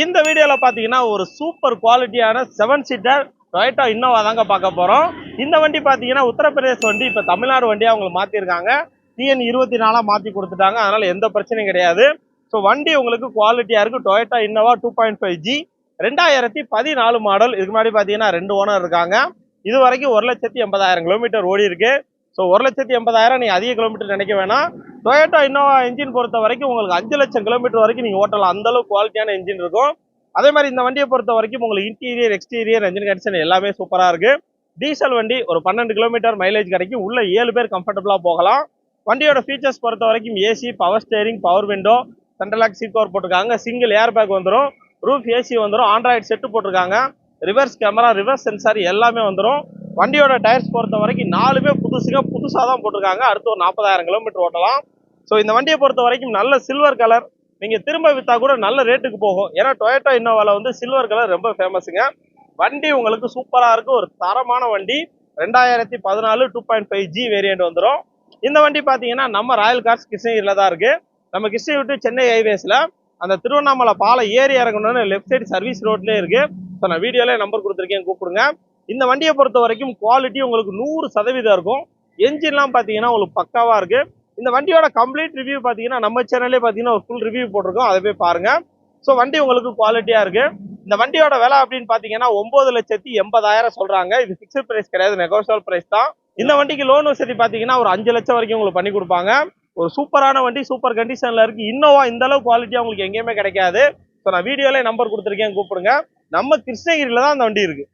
இந்த வீடியோவில் பார்த்தீங்கன்னா ஒரு சூப்பர் குவாலிட்டியான 7 சீட்டர் டொயோட்டா இன்னோவா தாங்க பார்க்க போகிறோம். இந்த வண்டி பார்த்தீங்கன்னா உத்தரப்பிரதேஷ் வண்டி இப்போ தமிழ்நாடு வண்டியாக அவங்களுக்கு மாற்றிருக்காங்க. TN 24 மாற்றி கொடுத்துட்டாங்க. அதனால் எந்த பிரச்சனையும் கிடையாது. ஸோ வண்டி உங்களுக்கு குவாலிட்டியாக இருக்குது. Toyota Innova 2.5G 2014 model. இதுக்கு முன்னாடி பார்த்தீங்கன்னா 2 ஓனர் இருக்காங்க. இது வரைக்கும் 1,80,000 கிலோமீட்டர் ஓடி இருக்கு. ஸோ 1,80,000 நீங்கள் அதிக கிலோமீட்டர் நினைக்க வேணாம். டொயோட்டா இன்னோவா இன்ஜின் பொறுத்த வரைக்கும் உங்களுக்கு 5 லட்சம் கிலோமீட்டர் வரைக்கும் நீங்கள் ஓட்டலாம். அந்த அளவுக்கு குவாலிட்டியான இன்ஜின் இருக்கும். அதே மாதிரி இந்த வண்டியை பொறுத்த வரைக்கும் உங்களுக்கு இன்டீரியர் எக்ஸ்டீரியர் என்ஜின் கண்டிஷன் எல்லாமே சூப்பராக இருக்கு. டீசல் வண்டி ஒரு 12 கிலோமீட்டர் மைலேஜ் கிடைக்கும். உள்ள 7 பேர் கம்ஃபர்டபுளாக போகலாம். வண்டியோட ஃபீச்சர்ஸ் பொறுத்த வரைக்கும் AC, power steering, power window, central lock seat cover போட்டிருக்காங்க. சிங்கிள் ஏர் பேக் வந்துடும். ரூஃப் ஏசி வந்துடும். ஆண்ட்ராய்டு செட்டு போட்டிருக்காங்க. ரிவர்ஸ் கேமரா, ரிவர்ஸ் சென்சார் எல்லாமே வந்துடும். வண்டியோட டயர்ஸ் பொறுத்த வரைக்கும் 4மே புதுசாக தான் போட்டிருக்காங்க. அடுத்து ஒரு 40,000 கிலோமீட்டர் ஓட்டலாம். ஸோ இந்த வண்டியை பொறுத்த வரைக்கும் நல்ல சில்வர் கலர், நீங்கள் திரும்ப விற்றா கூட நல்ல ரேட்டுக்கு போகும். ஏன்னா டொயோட்டா இன்னோவாவில் வந்து சில்வர் கலர் ரொம்ப ஃபேமஸுங்க. வண்டி உங்களுக்கு சூப்பராக இருக்குது. ஒரு தரமான வண்டி. 2014 2.5G வேரியண்ட் வந்துடும். இந்த வண்டி பார்த்தீங்கன்னா நம்ம ராயல் கார்ஸ் கிருஷ்ணகிரியில் தான் இருக்குது. நம்ம கிருஷ்ணகிரி விட்டு சென்னை ஹைவேஸில் அந்த திருவண்ணாமலை பாலம் ஏறி இறங்கணும்னு லெஃப்ட் சைடு சர்வீஸ் ரோட்லேயே இருக்குது. ஸோ நான் வீடியோவில் நம்பர் கொடுத்துருக்கேன், கூப்பிடுங்க. இந்த வண்டியை பொறுத்த வரைக்கும் குவாலிட்டி உங்களுக்கு 100% இருக்கும். என்ஜின்லாம் பார்த்தீங்கன்னா உங்களுக்கு பக்காவாக இருக்குது. இந்த வண்டியோட கம்ப்ளீட் ரிவ்யூ பார்த்தீங்கன்னா நம்ம சேனல்லே பார்த்தீங்கன்னா ஒரு ஃபுல் ரிவ்யூ போட்டிருக்கோம். அதை போய் பாருங்க. ஸோ வண்டி உங்களுக்கு குவாலிட்டியாக இருக்குது. இந்த வண்டியோட விலை அப்படின்னு பார்த்தீங்கன்னா 9,80,000 சொல்கிறாங்க. இது ஃபிக்ஸ்ட் ப்ரைஸ் கிடையாது, நெகோஷியபிள் ப்ரைஸ் தான். இந்த வண்டிக்கு லோன் வசதி பார்த்தீங்கன்னா ஒரு 5 லட்சம் வரைக்கும் உங்களுக்கு பண்ணி கொடுப்பாங்க. ஒரு சூப்பரான வண்டி, சூப்பர் கண்டிஷனில் இருக்குது. இன்னோவா இந்த அளவு குவாலிட்டியாக உங்களுக்கு எங்கேயுமே கிடைக்காது. ஸோ நான் வீடியோலே நம்பர் கொடுத்துருக்கேன், கூப்பிடுங்க. நம்ம கிருஷ்ணகிரியில் தான் அந்த வண்டி இருக்குது.